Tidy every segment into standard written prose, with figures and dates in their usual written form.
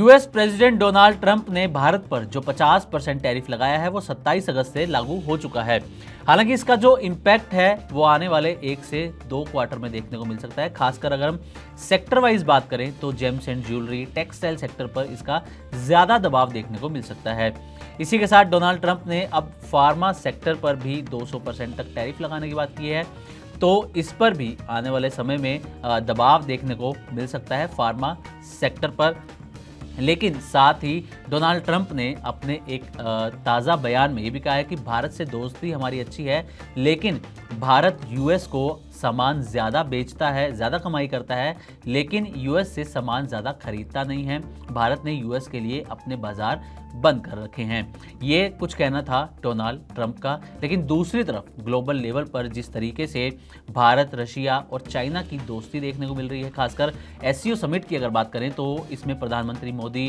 US president Donald Trump ने भारत पर जो 50% टैरिफ लगाया है वो 27 अगस्त से लागू हो चुका है। हालांकि इसका जो इम्पैक्ट है वो आने वाले 1 से 2 क्वार्टर में देखने को मिल सकता है। खासकर अगर हम सेक्टर वाइज बात करें तो James and jewellery, textile sector पर इसका ज्यादा दबाव देखने को मिल सकता है। इसी के साथ डोनाल्ड ट्रंप ने अब फार्मा सेक्टर पर भी 200% तक टैरिफ लगाने की बात की है, तो इस पर भी आने वाले समय में दबाव देखने को मिल सकता है फार्मा सेक्टर पर। लेकिन साथ ही डोनाल्ड ट्रंप ने अपने एक ताज़ा बयान में ये भी कहा है कि भारत से दोस्ती हमारी अच्छी है, लेकिन भारत यूएस को सामान ज़्यादा बेचता है, ज़्यादा कमाई करता है, लेकिन यूएस से सामान ज़्यादा खरीदता नहीं है। भारत ने यूएस के लिए अपने बाजार बंद कर रखे हैं। ये कुछ कहना था डोनाल्ड ट्रंप का। लेकिन दूसरी तरफ ग्लोबल लेवल पर जिस तरीके से भारत, रशिया और चाइना की दोस्ती देखने को मिल रही है, खासकर एससीओ समिट की अगर बात करें तो इसमें प्रधानमंत्री मोदी,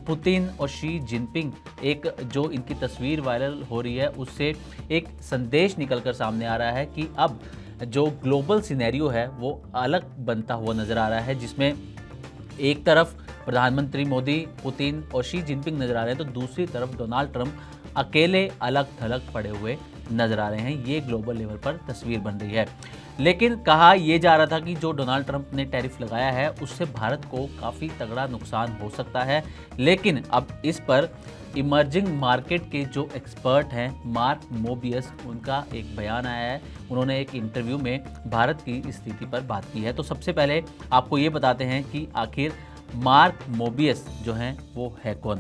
पुतिन और शी जिनपिंग, एक जो इनकी तस्वीर वायरल हो रही है उससे एक संदेश निकलकर सामने आ रहा है कि अब जो ग्लोबल सिनेरियो है वो अलग बनता हुआ नजर आ रहा है, जिसमें एक तरफ प्रधानमंत्री मोदी, पुतिन और शी जिनपिंग नजर आ रहे हैं तो दूसरी तरफ डोनाल्ड ट्रंप अकेले अलग थलग पड़े हुए नजर आ रहे हैं। ये ग्लोबल लेवल पर तस्वीर बन रही है। लेकिन कहा यह जा रहा था कि जो डोनाल्ड ट्रंप ने टैरिफ लगाया है उससे भारत को काफ़ी तगड़ा नुकसान हो सकता है। लेकिन अब इस पर इमर्जिंग मार्केट के जो एक्सपर्ट हैं मार्क मोबियस, उनका एक बयान आया है। उन्होंने एक इंटरव्यू में भारत की स्थिति पर बात की है। तो सबसे पहले आपको ये बताते हैं कि आखिर मार्क मोबियस जो हैं वो है कौन।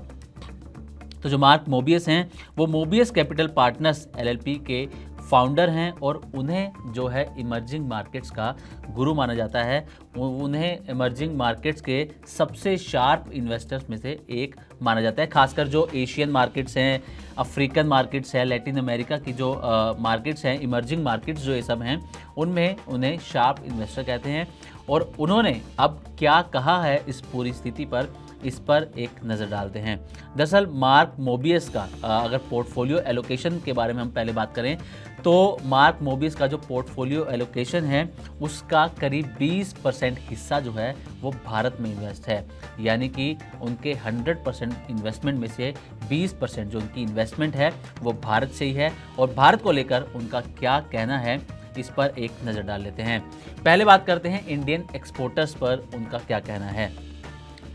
तो जो मार्क मोबियस हैं वो मोबियस कैपिटल पार्टनर्स एलएलपी के फाउंडर हैं और उन्हें जो है इमर्जिंग मार्केट्स का गुरु माना जाता है। उन्हें इमर्जिंग मार्केट्स के सबसे शार्प इन्वेस्टर्स में से एक माना जाता है। खासकर जो एशियन मार्केट्स हैं, अफ्रीकन मार्केट्स हैं, लैटिन अमेरिका की जो मार्केट्स हैं, इमर्जिंग मार्केट्स जो ये सब हैं, उनमें उन्हें शार्प इन्वेस्टर कहते हैं। और उन्होंने अब क्या कहा है इस पूरी स्थिति पर, इस पर एक नज़र डालते हैं। दरअसल मार्क मोबियस का अगर पोर्टफोलियो एलोकेशन के बारे में हम पहले बात करें तो मार्क मोबियस का जो पोर्टफोलियो एलोकेशन है उसका करीब 20% हिस्सा जो है वो भारत में इन्वेस्ट है। यानी कि उनके 100% इन्वेस्टमेंट में से 20% जो उनकी इन्वेस्टमेंट है वो भारत से ही है। और भारत को लेकर उनका क्या कहना है इस पर एक नज़र डाल लेते हैं। पहले बात करते हैं इंडियन एक्सपोर्टर्स पर उनका क्या कहना है।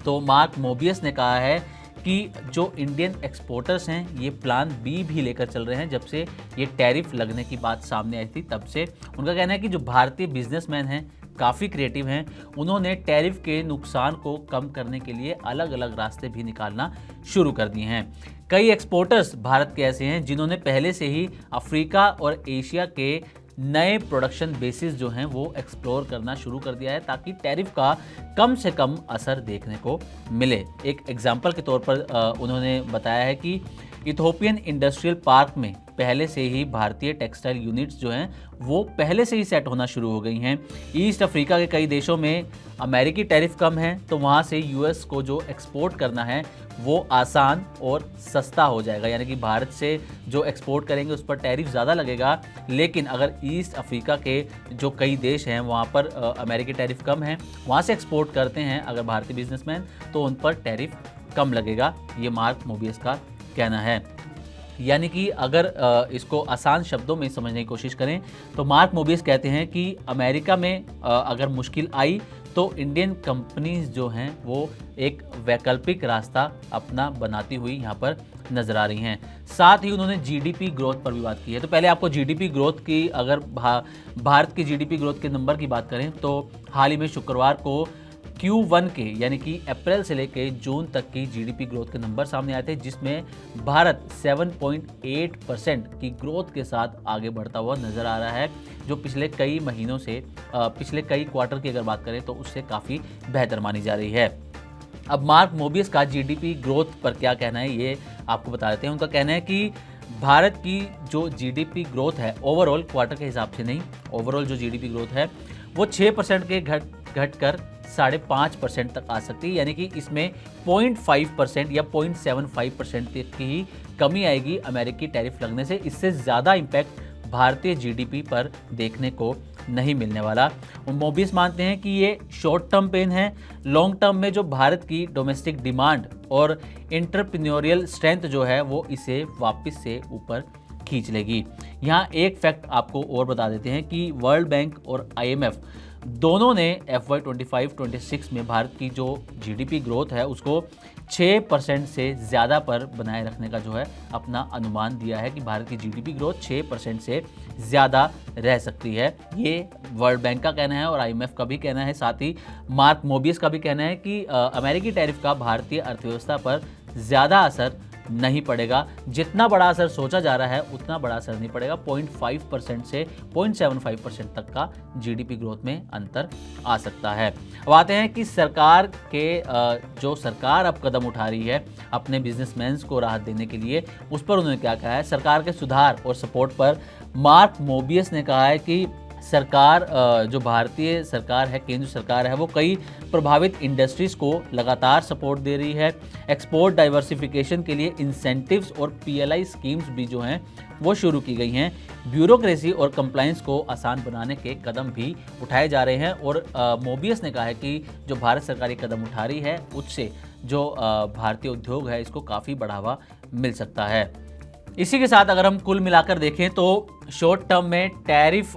तो मार्क मोबियस ने कहा है कि जो इंडियन एक्सपोर्टर्स हैं ये प्लान बी भी लेकर चल रहे हैं। जब से ये टैरिफ लगने की बात सामने आई थी तब से उनका कहना है कि जो भारतीय बिजनेसमैन हैं काफ़ी क्रिएटिव हैं। उन्होंने टैरिफ के नुकसान को कम करने के लिए अलग अलग रास्ते भी निकालना शुरू कर दिए हैं। कई एक्सपोर्टर्स भारत के ऐसे हैं जिन्होंने पहले से ही अफ्रीका और एशिया के नए प्रोडक्शन बेसिस जो हैं वो एक्सप्लोर करना शुरू कर दिया है ताकि टैरिफ का कम से कम असर देखने को मिले। एक एग्जांपल के तौर पर उन्होंने बताया है कि इथोपियन इंडस्ट्रियल पार्क में पहले से ही भारतीय टेक्सटाइल यूनिट्स जो हैं वो पहले से ही सेट होना शुरू हो गई हैं। ईस्ट अफ्रीका के कई देशों में अमेरिकी टैरिफ कम है तो वहाँ से यूएस को जो एक्सपोर्ट करना है वो आसान और सस्ता हो जाएगा। यानी कि भारत से जो एक्सपोर्ट करेंगे उस पर टैरिफ ज़्यादा लगेगा, लेकिन अगर ईस्ट अफ्रीका के जो कई देश हैं वहाँ पर अमेरिकी टैरिफ कम है, वहाँ से एक्सपोर्ट करते हैं अगर भारतीय बिजनेसमैन तो उन पर टैरिफ कम लगेगा। ये मार्क मोबियस का कहना है। यानी कि अगर इसको आसान शब्दों में समझने की कोशिश करें तो मार्क मोबियस कहते हैं कि अमेरिका में अगर मुश्किल आई तो इंडियन कंपनीज जो हैं वो एक वैकल्पिक रास्ता अपना बनाती हुई यहाँ पर नज़र आ रही हैं। साथ ही उन्होंने जीडीपी ग्रोथ पर भी बात की है। तो पहले आपको जीडीपी ग्रोथ की अगर भारत की जीडीपी ग्रोथ के नंबर की बात करें तो हाल ही में शुक्रवार को Q1 के यानी कि अप्रैल से लेकर जून तक की जीडीपी ग्रोथ के नंबर सामने आए थे, जिसमें भारत 7.8% की ग्रोथ के साथ आगे बढ़ता हुआ नज़र आ रहा है, जो पिछले कई महीनों से पिछले कई क्वार्टर की अगर बात करें तो उससे काफ़ी बेहतर मानी जा रही है। अब मार्क मोबियस का जीडीपी ग्रोथ पर क्या कहना है ये आपको बता देते हैं। उनका कहना है कि भारत की जो जीडीपी ग्रोथ है ओवरऑल, क्वार्टर के हिसाब से नहीं, ओवरऑल जो जीडीपी ग्रोथ है वो 6% के घटकर 5.5% तक आ सकती है। यानी कि इसमें 0.5% या 0.75% तक की ही कमी आएगी अमेरिकी टैरिफ लगने से। इससे ज़्यादा इम्पैक्ट भारतीय जीडीपी पर देखने को नहीं मिलने वाला। मोबियस मानते हैं कि ये शॉर्ट टर्म पेन है। लॉन्ग टर्म में जो भारत की डोमेस्टिक डिमांड और एंटरप्रेन्योरियल स्ट्रेंथ जो है वो इसे वापस से ऊपर खींच लेगी। यहाँ एक फैक्ट आपको और बता देते हैं कि वर्ल्ड बैंक और IMF दोनों ने FY 25-26 में भारत की जो GDP ग्रोथ है उसको 6% से ज़्यादा पर बनाए रखने का जो है अपना अनुमान दिया है कि भारत की GDP ग्रोथ 6% से ज़्यादा रह सकती है। ये वर्ल्ड बैंक का कहना है और IMF का भी कहना है। साथ ही मार्क मोबियस का भी कहना है कि अमेरिकी टैरिफ का भारतीय अर्थव्यवस्था पर ज़्यादा असर नहीं पड़ेगा। जितना बड़ा असर सोचा जा रहा है उतना बड़ा असर नहीं पड़ेगा। 0.5% से 0.75% तक का GDP ग्रोथ में अंतर आ सकता है। अब आते हैं कि सरकार के जो सरकार अब कदम उठा रही है अपने बिजनेसमैन्स को राहत देने के लिए, उस पर उन्होंने क्या कहा है। सरकार के सुधार और सपोर्ट पर मार्क मोबियस ने कहा है कि सरकार जो भारतीय सरकार है, केंद्र सरकार है, वो कई प्रभावित इंडस्ट्रीज़ को लगातार सपोर्ट दे रही है। एक्सपोर्ट डाइवर्सिफिकेशन के लिए इंसेंटिव्स और PLI स्कीम्स भी जो हैं वो शुरू की गई हैं। ब्यूरोक्रेसी और कंप्लाइंस को आसान बनाने के कदम भी उठाए जा रहे हैं। और मोबियस ने कहा है कि जो भारत सरकार ये कदम उठा रही है उससे जो भारतीय उद्योग है इसको काफ़ी बढ़ावा मिल सकता है। इसी के साथ अगर हम कुल मिलाकर देखें तो शॉर्ट टर्म में टैरिफ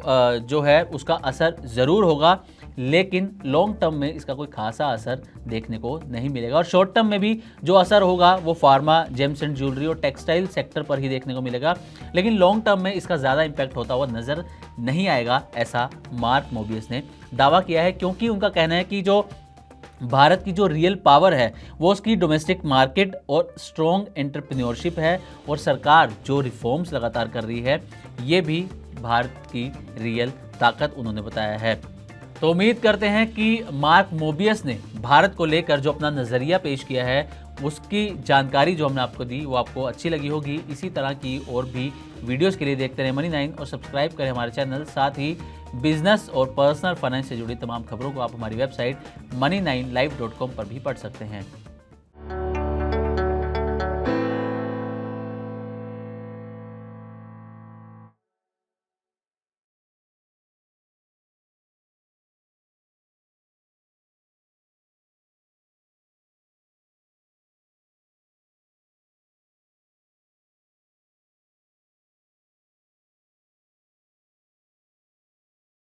जो है उसका असर ज़रूर होगा, लेकिन लॉन्ग टर्म में इसका कोई खासा असर देखने को नहीं मिलेगा। और शॉर्ट टर्म में भी जो असर होगा वो फार्मा, जेम्स एंड ज्वेलरी और टेक्सटाइल सेक्टर पर ही देखने को मिलेगा, लेकिन लॉन्ग टर्म में इसका ज़्यादा इम्पैक्ट होता हुआ नज़र नहीं आएगा, ऐसा मार्क मोबियस ने दावा किया है। क्योंकि उनका कहना है कि जो भारत की जो रियल पावर है वो उसकी डोमेस्टिक मार्केट और स्ट्रॉन्ग एंटरप्रेन्योरशिप है, और सरकार जो रिफॉर्म्स लगातार कर रही है ये भी भारत की रियल ताकत उन्होंने बताया है। तो उम्मीद करते हैं कि मार्क मोबियस ने भारत को लेकर जो अपना नज़रिया पेश किया है उसकी जानकारी जो हमने आपको दी वो आपको अच्छी लगी होगी। इसी तरह की और भी वीडियोस के लिए देखते रहें Money9 और सब्सक्राइब करें हमारे चैनल। साथ ही बिजनेस और पर्सनल फाइनेंस से जुड़ी तमाम खबरों को आप हमारी वेबसाइट money9live.com पर भी पढ़ सकते हैं।